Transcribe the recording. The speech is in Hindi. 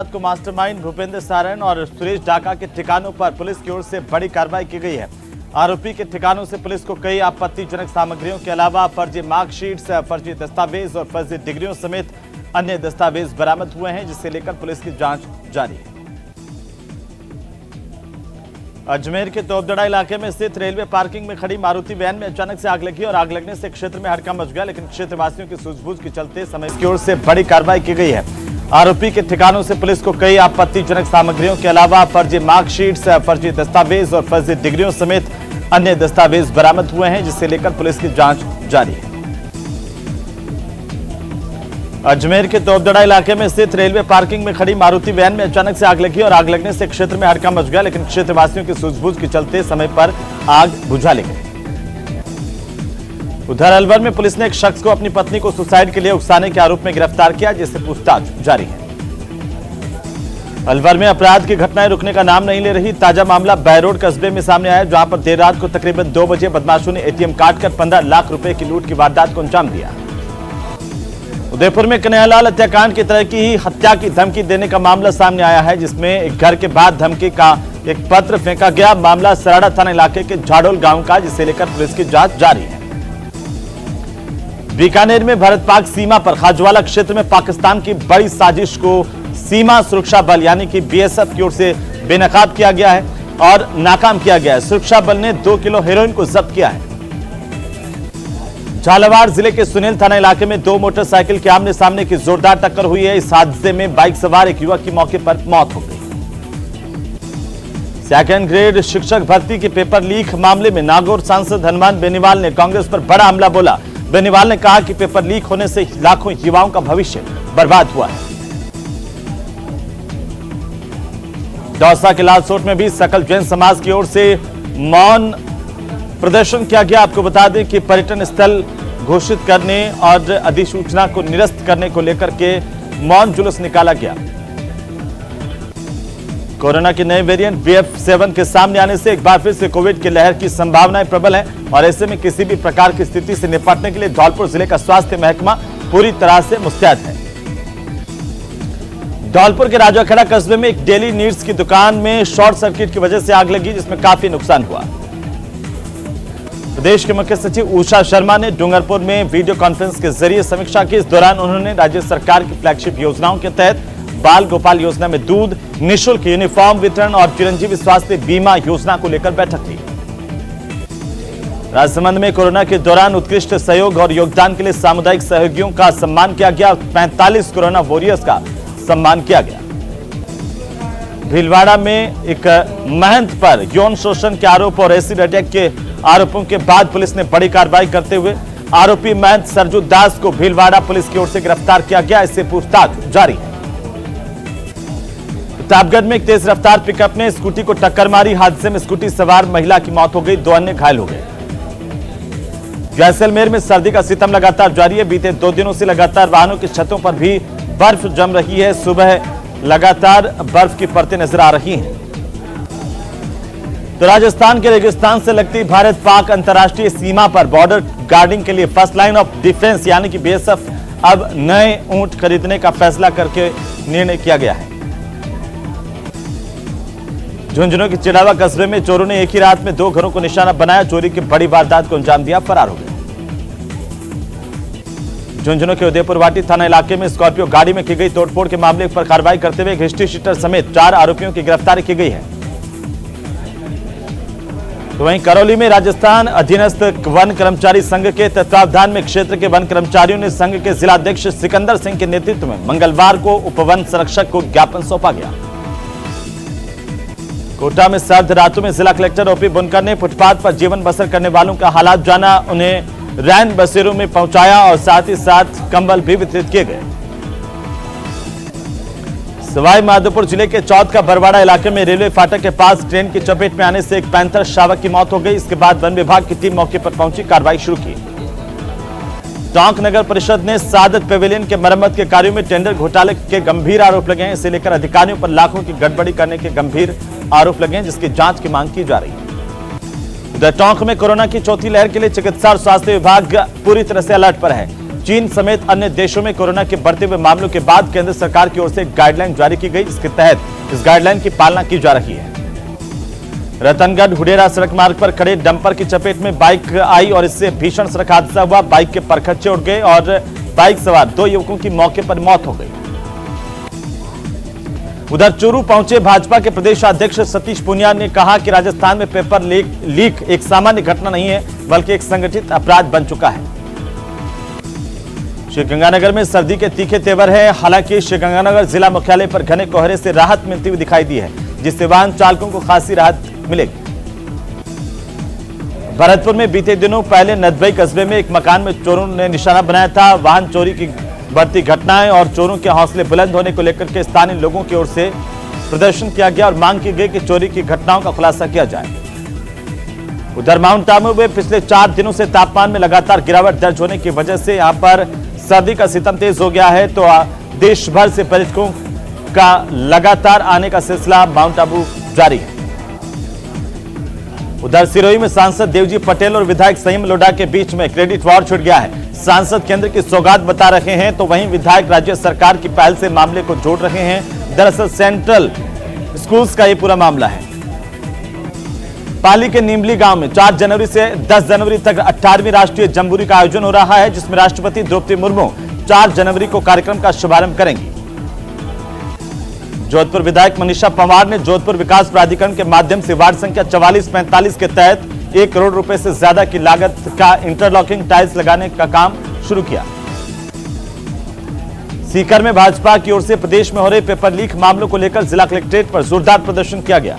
को मास्टरमाइंड भूपेंद्र सारण और सुरेश डाका के ठिकानों पर पुलिस की ओर से बड़ी कार्रवाई की गई है। आरोपी के ठिकानों से पुलिस को कई आपत्तिजनक सामग्रियों के अलावा फर्जी मार्कशीट्स, फर्जी दस्तावेज और फर्जी डिग्रियों समेत अन्य दस्तावेज बरामद हुए हैं, जिसे लेकर पुलिस की जांच जारी है। अजमेर के तोपदड़ा इलाके में स्थित रेलवे पार्किंग में खड़ी मारुति वैन में अचानक से आग लगी और आग लगने से क्षेत्र में हड़कंप मच गया, लेकिन क्षेत्रवासियों की सूझबूझ के चलते समय की ओर से बड़ी कार्रवाई की गई है। आरोपी के ठिकानों से पुलिस को कई आपत्तिजनक सामग्रियों के अलावा फर्जी मार्कशीट्स, फर्जी दस्तावेज और फर्जी डिग्रियों समेत अन्य दस्तावेज बरामद हुए हैं, जिसे लेकर पुलिस की जांच जारी है। अजमेर के तोपदड़ा इलाके में स्थित रेलवे पार्किंग में खड़ी मारुति वैन में अचानक से आग लगी और आग लगने से क्षेत्र में हड़कंप मच गया, लेकिन क्षेत्रवासियों की सूझबूझ के चलते समय पर आग बुझा ली गई। उधर अलवर में पुलिस ने एक शख्स को अपनी पत्नी को सुसाइड के लिए उकसाने के आरोप में गिरफ्तार किया, जिससे पूछताछ जारी है। अलवर में अपराध की घटनाएं रुकने का नाम नहीं ले रही। ताजा मामला बैरोड कस्बे में सामने आया, जहां पर देर रात को तकरीबन 2 बजे बदमाशों ने एटीएम काटकर 15 लाख रुपए की लूट की वारदात को अंजाम दिया। उदयपुर में कन्हैयालाल हत्याकांड की तरह की ही हत्या की धमकी देने का मामला सामने आया है, जिसमें एक घर के बाद धमकी का एक पत्र फेंका गया। मामला सराड़ा थाना इलाके के झाड़ोल गांव का, जिसे लेकर पुलिस की जांच जारी है। बीकानेर में भारत पाक सीमा पर खाजवाला क्षेत्र में पाकिस्तान की बड़ी साजिश को सीमा सुरक्षा बल यानी कि बीएसएफ की ओर से बेनकाब किया गया है और नाकाम किया गया है। सुरक्षा बल ने 2 किलो हेरोइन को जब्त किया है। झालावाड़ जिले के सुनील थाना इलाके में 2 मोटरसाइकिल के आमने सामने की जोरदार टक्कर हुई है। इस हादसे में बाइक सवार एक युवक की मौके पर मौत हो गई। सेकंड ग्रेड शिक्षक भर्ती के पेपर लीक मामले में नागौर सांसद हनुमान बेनीवाल ने कांग्रेस पर बड़ा हमला बोला। बेनीवाल ने कहा कि पेपर लीक होने से लाखों युवाओं का भविष्य बर्बाद हुआ है। दौसा के लालसोट में भी सकल जैन समाज की ओर से मौन प्रदर्शन किया गया। आपको बता दें कि पर्यटन स्थल घोषित करने और अधिसूचना को निरस्त करने को लेकर के मौन जुलूस निकाला गया। कोरोना के नए वेरिएंट BF7 के सामने आने से एक बार फिर से कोविड की लहर की संभावनाएं प्रबल है और ऐसे में किसी भी प्रकार की स्थिति से निपटने के लिए धौलपुर जिले का स्वास्थ्य महकमा पूरी तरह से मुस्तैद है। धौलपुर के राजाखेड़ा कस्बे में एक डेली नीड्स की दुकान में शॉर्ट सर्किट की वजह से आग लगी, जिसमें काफी नुकसान हुआ। प्रदेश के मुख्य सचिव उषा शर्मा ने डूंगरपुर में वीडियो कॉन्फ्रेंस के जरिए समीक्षा की। इस दौरान उन्होंने राज्य सरकार की फ्लैगशिप योजनाओं के तहत बाल गोपाल योजना में दूध, निःशुल्क यूनिफॉर्म वितरण और चिरंजीवी स्वास्थ्य बीमा योजना को लेकर बैठक ली। राजसमंद में कोरोना के दौरान उत्कृष्ट सहयोग और योगदान के लिए सामुदायिक सहयोगियों का सम्मान किया गया। 45 कोरोना वॉरियर्स का सम्मान किया गया। भीलवाड़ा में एक महंत पर यौन शोषण के आरोप और एसिड अटैक के आरोपों के बाद पुलिस ने बड़ी कार्रवाई करते हुए आरोपी महंत सरजू दास को भीलवाड़ा पुलिस की ओर से गिरफ्तार किया गया। इससे पूछताछ जारी है। प्रतापगढ़ में एक तेज रफ्तार पिकअप ने स्कूटी को टक्कर मारी। हादसे में स्कूटी सवार महिला की मौत हो गई, 2 अन्य घायल हो गए। जैसलमेर में सर्दी का सितम लगातार जारी है। बीते 2 दिनों से लगातार वाहनों की छतों पर भी बर्फ जम रही है। सुबह लगातार बर्फ की परतें नजर आ रही हैं। तो राजस्थान के रेगिस्तान से लगती भारत पाक अंतर्राष्ट्रीय सीमा पर बॉर्डर गार्डिंग के लिए फर्स्ट लाइन ऑफ डिफेंस यानी कि बीएसएफ अब नए ऊंट खरीदने का फैसला करके निर्णय किया गया है। झुंझुनू के चिड़ावा कस्बे में चोरों ने एक ही रात में 2 घरों को निशाना बनाया। चोरी की बड़ी वारदात को अंजाम दिया, फरार हो गए। झुंझुनू के उदयपुर वाटी थाना इलाके में स्कॉर्पियो गाड़ी में की गई तोड़फोड़ के मामले पर कार्रवाई करते हुए एक हिस्ट्री शीटर समेत 4 आरोपियों की गिरफ्तारी की गई है। तो वहीं करौली में राजस्थान अधीनस्थ वन कर्मचारी संघ के तत्वावधान में क्षेत्र के वन कर्मचारियों ने संघ के जिलाध्यक्ष सिकंदर सिंह के नेतृत्व में मंगलवार को उपवन संरक्षक को ज्ञापन सौंपा गया। कोटा में सर्द रातों में जिला कलेक्टर ओपी बुनकर ने फुटपाथ पर जीवन बसर करने वालों का हालात जाना, उन्हें रैन बसेरों में पहुंचाया और साथ ही साथ कंबल भी वितरित किए गए। सवाई माधोपुर जिले के चौथ का बरवाड़ा इलाके में रेलवे फाटक के पास ट्रेन की चपेट में आने से एक पैंथर शावक की मौत हो गई। इसके बाद वन विभाग की टीम मौके पर पहुंची, कार्रवाई शुरू की। टोंक नगर परिषद ने सादत पेविलियन के मरम्मत के कार्यों में टेंडर घोटाले के गंभीर आरोप लगे हैं। इसे लेकर अधिकारियों पर लाखों की गड़बड़ी करने के गंभीर आरोप लगे हैं, जिसकी जांच की मांग की जा रही है। उधर टोंक में कोरोना की चौथी लहर के लिए चिकित्सा और स्वास्थ्य विभाग पूरी तरह से अलर्ट पर है। चीन समेत अन्य देशों में कोरोना के बढ़ते हुए मामलों के बाद केंद्र सरकार की ओर से गाइडलाइन जारी की गई। इसके तहत इस गाइडलाइन की पालना की जा रही है। रतनगढ़ हुडेरा सड़क मार्ग पर खड़े डंपर की चपेट में बाइक आई और इससे भीषण सड़क हादसा हुआ। बाइक के परखच्चे उड़ गए और बाइक सवार 2 युवकों की मौके पर मौत हो गई। उधर चूरू पहुंचे भाजपा के प्रदेश अध्यक्ष सतीश पूनिया ने कहा कि राजस्थान में पेपर लीक एक सामान्य घटना नहीं है, बल्कि एक संगठित अपराध बन चुका है। श्रीगंगानगर में सर्दी के तीखे तेवर है। हालांकि श्रीगंगानगर जिला मुख्यालय पर घने कोहरे से राहत मिलती हुई दिखाई दी है, जिससे वाहन चालकों को खासी राहत मिलेगी। भरतपुर में बीते दिनों पहले नदबई कस्बे में एक मकान में चोरों ने निशाना बनाया था। वाहन चोरी की बढ़ती घटनाएं और चोरों के हौसले बुलंद होने को लेकर के स्थानीय लोगों की ओर से प्रदर्शन किया गया और मांग की गई कि चोरी की घटनाओं का खुलासा किया जाए। उधर माउंट आबू में पिछले 4 दिनों से तापमान में लगातार गिरावट दर्ज होने की वजह से यहां पर सर्दी का सितम तेज हो गया है, तो देश भर से पर्यटकों का लगातार आने का सिलसिला माउंट आबू जारी है। उधर सिरोही में सांसद देवजी पटेल और विधायक संयम लोढ़ा के बीच में क्रेडिट वॉर छिड़ गया है। सांसद केंद्र की सौगात बता रहे हैं, तो वहीं विधायक राज्य सरकार की पहल से मामले को जोड़ रहे हैं। दरअसल सेंट्रल स्कूल्स का ये पूरा मामला है। पाली के नीमली गांव में 4 जनवरी से 10 जनवरी तक 18वीं राष्ट्रीय जम्बूरी का आयोजन हो रहा है, जिसमें राष्ट्रपति द्रौपदी मुर्मू 4 जनवरी को कार्यक्रम का शुभारंभ करेंगी। जोधपुर विधायक मनीषा पंवार ने जोधपुर विकास प्राधिकरण के माध्यम से वार्ड संख्या 4445 के तहत 1 करोड़ रुपए से ज्यादा की लागत का इंटरलॉकिंग टाइल्स लगाने का काम शुरू किया। सीकर में भाजपा की ओर से प्रदेश में हो रहे पेपर लीक मामलों को लेकर जिला कलेक्ट्रेट पर जोरदार प्रदर्शन किया गया।